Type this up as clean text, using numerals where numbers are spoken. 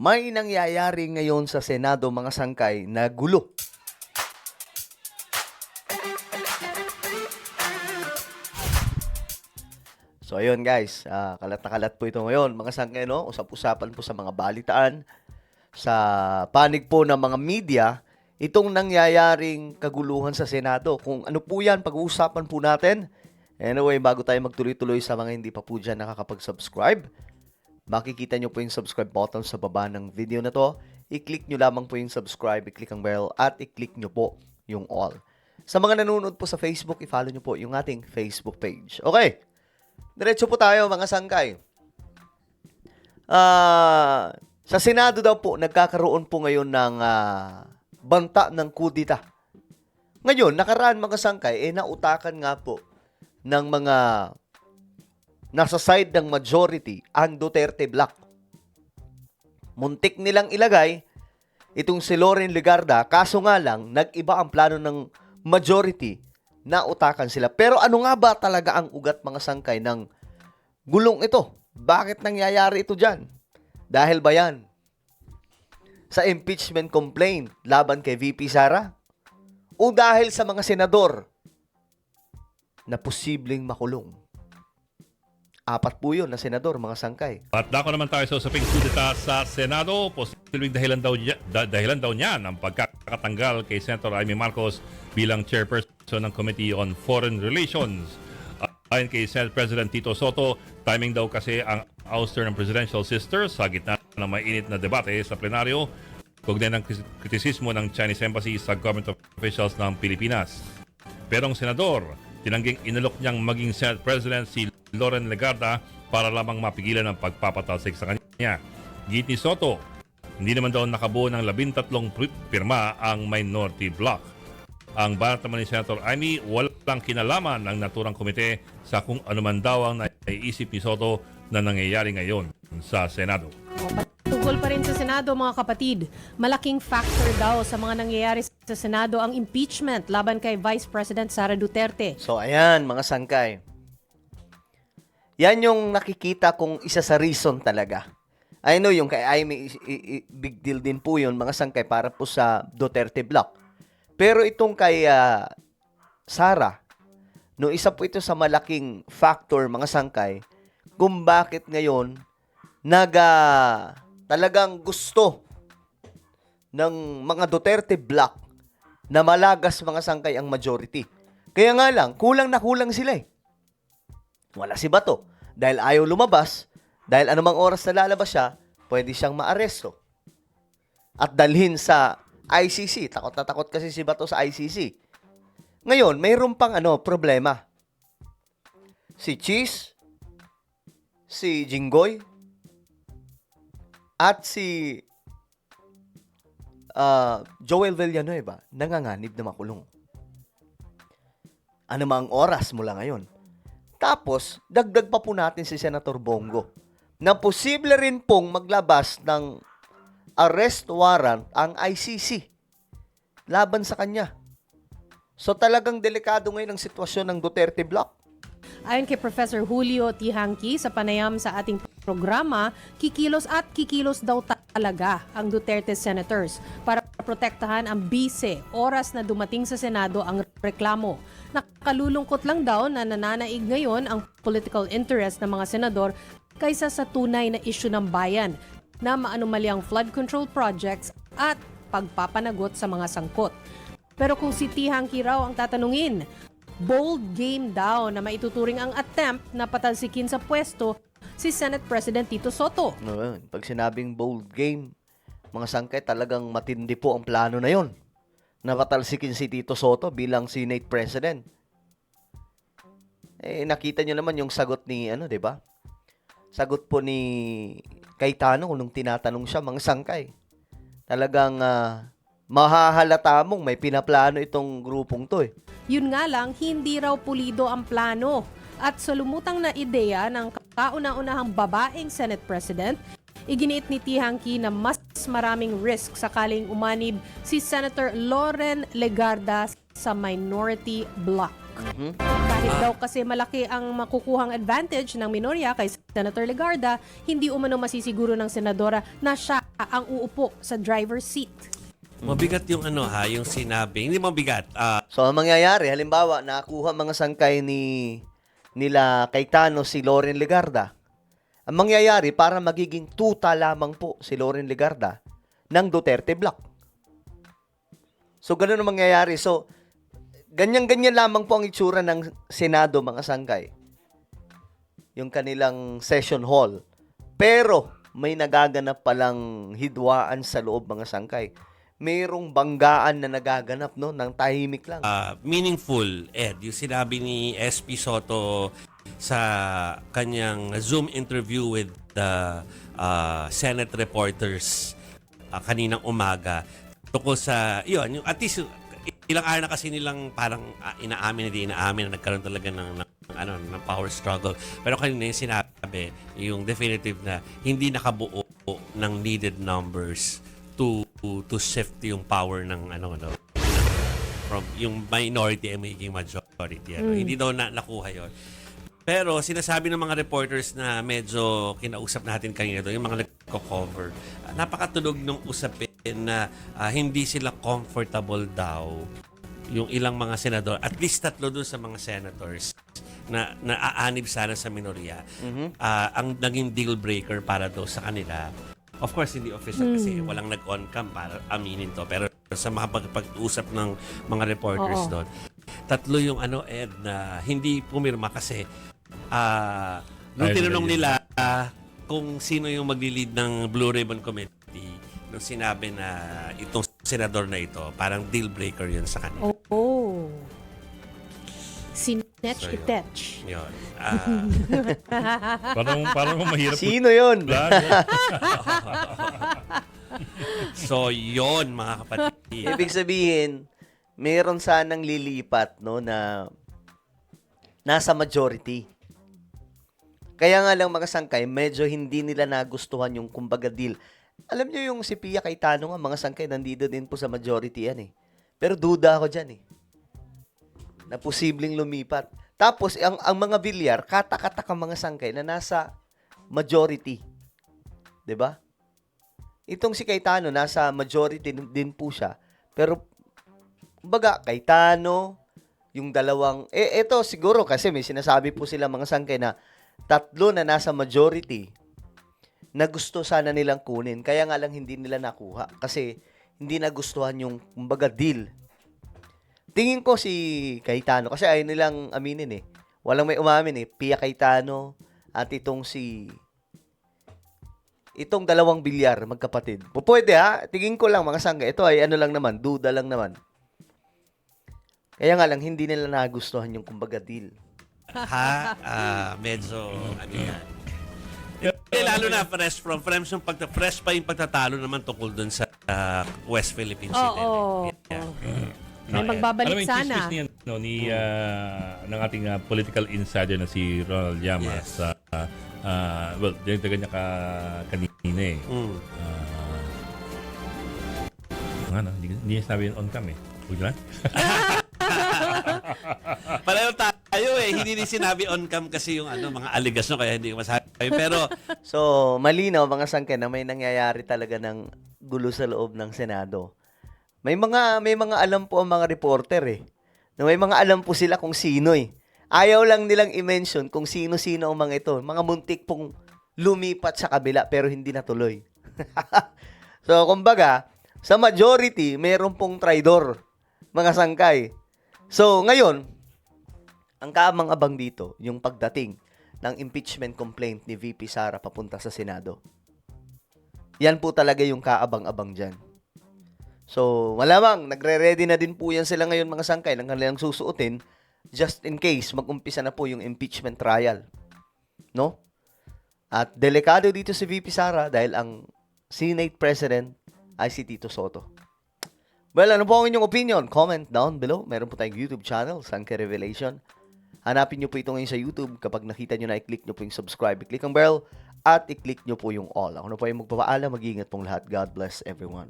May nangyayari ngayon sa Senado mga sangkay na gulo. So ayun guys, kalat na kalat po ito ngayon mga sangkay, no? Usap-usapan po sa mga balitaan, sa panig po ng mga media, itong nangyayaring kaguluhan sa Senado. Kung ano po yan, pag-uusapan po natin. Anyway, bago tayo magtuloy-tuloy sa mga hindi pa po dyan nakakapag-subscribe, makikita nyo po yung subscribe button sa baba ng video na to. I-click nyo lamang po yung subscribe, i-click ang bell, at i-click nyo po yung all. Sa mga nanonood po sa Facebook, i-follow nyo po yung ating Facebook page. Okay, diretso po tayo mga sangkay. Sa Senado daw po, nagkakaroon po ngayon ng banta ng kudita. Ngayon, nakaraan mga sangkay, nautakan nga po ng mga nasa side ng majority ang Duterte Block. Muntik nilang ilagay itong si Loren Legarda, kaso nga lang, nag-iba ang plano ng majority na utakan sila. Pero ano nga ba talaga ang ugat mga sangkay ng gulong ito? Bakit nangyayari ito dyan? Dahil ba yan sa impeachment complaint laban kay VP Sara? O dahil sa mga senador na posibleng makulong? Apat po yun na senador, mga sangkay. At dako naman tayo sa usaping kudeta sa Senado. Posibleng dahilan daw niyan ang pagkakatanggal kay Senator Amy Marcos bilang chairperson ng Committee on Foreign Relations. Ayon kay Senate President Tito Soto, timing daw kasi ang ouster ng presidential sister sa gitna ng mainit na debate sa plenaryo kaugnay ng kritisismo ng Chinese Embassy sa government officials ng Pilipinas. Pero ang senador, tinangging inalok niyang maging Senate President si Loren Legarda para lamang mapigilan ang pagpapatalsik sa kanya. Git ni Soto, hindi naman daw nakabuo ng 13 pirma ang minority block. Ang banat naman ni Senator Amy, walang kinalaman ng naturang komite sa kung anuman daw ang naiisip ni Soto na nangyayari ngayon sa Senado. Tungkol pa rin sa Senado mga kapatid, malaking factor daw sa mga nangyayari sa Senado ang impeachment laban kay Vice President Sara Duterte. So ayan mga sangkay. Yan yung nakikita kong isa sa reason talaga. I know yung kay Amy, big deal din po yun mga sangkay para po sa Duterte Block. Pero itong kay Sara, no, isa po ito sa malaking factor mga sangkay kung bakit ngayon talagang gusto ng mga Duterte Block na malagas mga sangkay ang majority. Kaya nga lang, kulang na kulang sila eh. Wala si Bato. Dahil ayaw lumabas, dahil anumang oras na lalabas siya, pwede siyang maaresto. At dalhin sa ICC. Takot na takot kasi si Bato sa ICC. Ngayon, mayroon pang problema. Si Cheese, si Jinggoy, at si Joel Villanueva nanganganib na makulong. Anumang oras mula ngayon. Tapos, dagdag pa po natin si Senator Bongo na posible rin pong maglabas ng arrest warrant ang ICC laban sa kanya. So talagang delikado ngayon ang sitwasyon ng Duterte Block. Ayon kay Professor Julio Tihangki sa panayam sa ating programa, kikilos daw talaga ang Duterte senators para protektahan ang bise oras na dumating sa Senado ang reklamo. Nakalulungkot lang daw na nananaig ngayon ang political interest ng mga senador kaysa sa tunay na isyu ng bayan na maanumalyang flood control projects at pagpapanagot sa mga sangkot. Pero kung si Tihangki raw ang tatanungin, bold game daw na maituturing ang attempt na patalsikin sa pwesto si Senate President Tito Soto. Pag sinabing bold game, mga sangkay, talagang matindi po ang plano na yon. Napatalsikin si Tito Soto bilang Senate President. Nakita niyo naman yung sagot ni, di ba? Sagot po ni Cayetano nung tinatanong siya, mga sangkay. Talagang mahahalata mong may pinaplano itong grupong to eh. Yun nga lang, hindi raw pulido ang plano. At sa lumutang na ideya ng kauna-unahang babaeng Senate President, iginiit ni Tihangki na mas maraming risk sakaling umanib si Senator Loren Legarda sa minority block. Kahit daw kasi malaki ang makukuhang advantage ng minorya kay Senator Legarda, hindi umano masisiguro ng senadora na siya ang uupo sa driver's seat. Mabigat yung yung sinabi. Hindi mabigat. So, ang mangyayari, halimbawa, nakuha mga sangkay nila Cayetano si Loren Legarda. Ang mangyayari, para magiging tuta lamang po si Loren Legarda ng Duterte Block. So, ganun ang mangyayari. So, ganyan-ganyan lamang po ang itsura ng Senado, mga sangkay. Yung kanilang session hall. Pero, may nagaganap palang hidwaan sa loob, mga sangkay. Mayroong banggaan na nagaganap, no, ng tahimik lang. Meaningful, Ed. Yung sinabi ni SP Soto sa kanyang Zoom interview with the Senate reporters kaninang umaga tungkol sa, yun, yung, at least, ilang araw na kasi nilang parang inaamin na nagkaroon talaga ng power struggle. Pero kanina yung sinabi, yung definitive na hindi nakabuo ng needed numbers to shift yung power ng from yung minority ay magiging majority. Hindi daw nakuha yon. Pero sinasabi ng mga reporters na medyo kinausap natin kanina doon, yung mga nagko-cover, napakatunog ng usapin na hindi sila comfortable daw yung ilang mga senador, at least 3 doon sa mga senators na aanib sana sa minorya, ang naging deal breaker para daw sa kanila. Of course, hindi official kasi walang nag-on cam para aminin to. Pero sa mga pag-usap ng mga reporters doon, 3 yung Ed, na hindi pumirma kasi nung tinanong nila kung sino yung magli-lead ng Blue Ribbon Committee, nung sinabi na itong senador na ito, parang deal breaker yun sa kanila. Oh. Sinetch So, yun. itech. Yun. Parang mahirap. Sino yun? So, yun, mga kapatid. Ibig sabihin, meron sanang lilipat, no, na nasa majority. Kaya nga lang, mga sangkay, medyo hindi nila nagustuhan yung kumbaga deal. Alam nyo yung si Pia Cayetano nga, mga sangkay, nandito din po sa majority yan eh. Pero duda ako dyan eh, na posibleng lumipat. Tapos, ang mga bilyar, katak-katak ang mga sangkay na nasa majority. 'Di ba? Itong si Cayetano, nasa majority din po siya. Pero, kumbaga, Cayetano, yung dalawang, ito siguro kasi may sinasabi po sila mga sangkay na 3 na nasa majority na gusto sana nilang kunin. Kaya nga lang hindi nila nakuha. Kasi, hindi nagustuhan yung, kumbaga, deal. Tingin ko si Cayetano, kasi ayaw nilang aminin eh. Walang may umamin eh. Pia Cayetano at itong 2 bilyar, magkapatid. Pwede ha, tingin ko lang mga sangga. Ito ay lang naman, duda lang naman. Kaya nga lang, hindi nila nagustuhan yung kumbaga deal. Medyo, yan. Lalo na fresh pa yung pagtatalo naman tungkol dun sa West Philippine Sea. Oo. May magbabalik alam mo, sana. yung chismis niya, ng ating political insider na si Ronald Llamas. Yes. Well, dinagdagan niya kanina eh. Hindi niya sinabi yun on cam eh. Huwag lang. Pareho tayo eh. Hindi din sinabi on cam kasi yung mga aligasyon kaya hindi ko masabi. Pero, So, malinaw mga sangkay na may nangyayari talaga ng gulo sa loob ng Senado. May mga alam po ang mga reporter eh. Na may mga alam po sila kung sino eh. Ayaw lang nilang i-mention kung sino-sino ang mga ito. Mga muntik pong lumipat sa kabila pero hindi natuloy. So, kumbaga, sa majority, meron pong traidor, mga sangkay. So, ngayon, ang kaabang-abang dito, yung pagdating ng impeachment complaint ni VP Sara papunta sa Senado. Yan po talaga yung kaabang-abang dyan. So, malamang, nagre-ready na din po yan sila ngayon mga sangkay ng kanilang susuotin just in case mag-umpisa na po yung impeachment trial. No? At delikado dito si VP Sara dahil ang Senate President ay si Tito Soto. Well, ano po ang inyong opinion? Comment down below. Meron po tayong YouTube channel, Sangkay Revelation. Hanapin nyo po ito ngayon sa YouTube. Kapag nakita nyo na, i-click nyo po yung subscribe, i-click ang bell, at i-click nyo po yung all. Ako na po yung magpapaalam. Mag-iingat pong lahat. God bless everyone.